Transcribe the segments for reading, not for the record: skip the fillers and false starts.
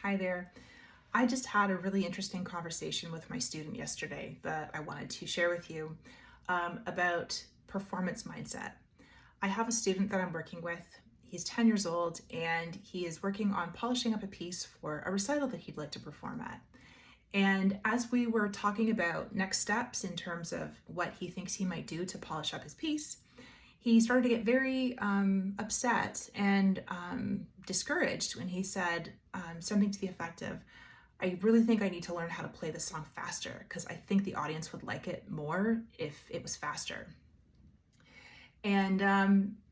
Hi there. I just had a really interesting conversation with my student yesterday that I wanted to share with you about performance mindset. I have a student that I'm working with. He's 10 years old and he is working on polishing up a piece for a recital that he'd like to perform at. And as we were talking about next steps in terms of what he thinks he might do to polish up his piece, he started to get very upset and discouraged when he said something to the effect of, I really think I need to learn how to play this song faster because I think the audience would like it more if it was faster. And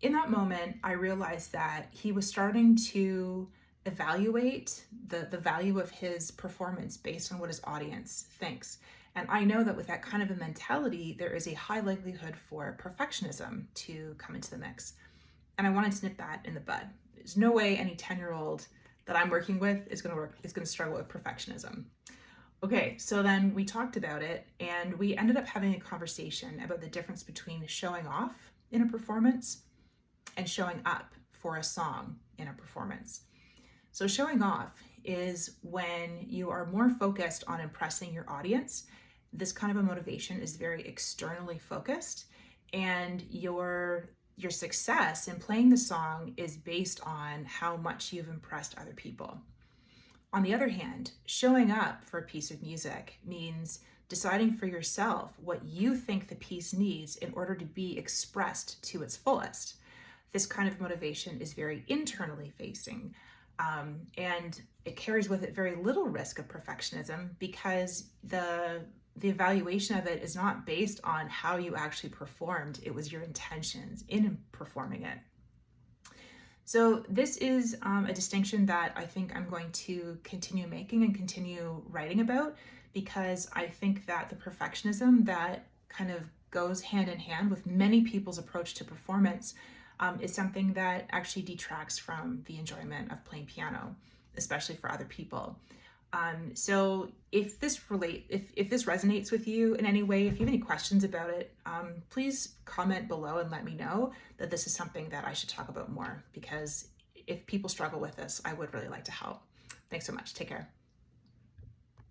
in that moment, I realized that he was starting to evaluate the value of his performance based on what his audience thinks. And I know that with that kind of a mentality, there is a high likelihood for perfectionism to come into the mix. And I wanted to nip that in the bud. There's no way any 10-year-old that I'm working with is going to struggle with perfectionism. Okay, so then we talked about it and we ended up having a conversation about the difference between showing off in a performance and showing up for a song in a performance. So showing off is when you are more focused on impressing your audience. This kind of a motivation is very externally focused, and your success in playing the song is based on how much you've impressed other people. On the other hand, showing up for a piece of music means deciding for yourself what you think the piece needs in order to be expressed to its fullest. This kind of motivation is very internally facing, and it carries with it very little risk of perfectionism because the evaluation of it is not based on how you actually performed. It was your intentions in performing it. So this is a distinction that I think I'm going to continue making and continue writing about, because I think that the perfectionism that kind of goes hand in hand with many people's approach to performance is something that actually detracts from the enjoyment of playing piano, especially for other people. So if this resonates with you in any way, if you have any questions about it, please comment below and let me know that this is something that I should talk about more, because if people struggle with this, I would really like to help. Thanks so much. Take care.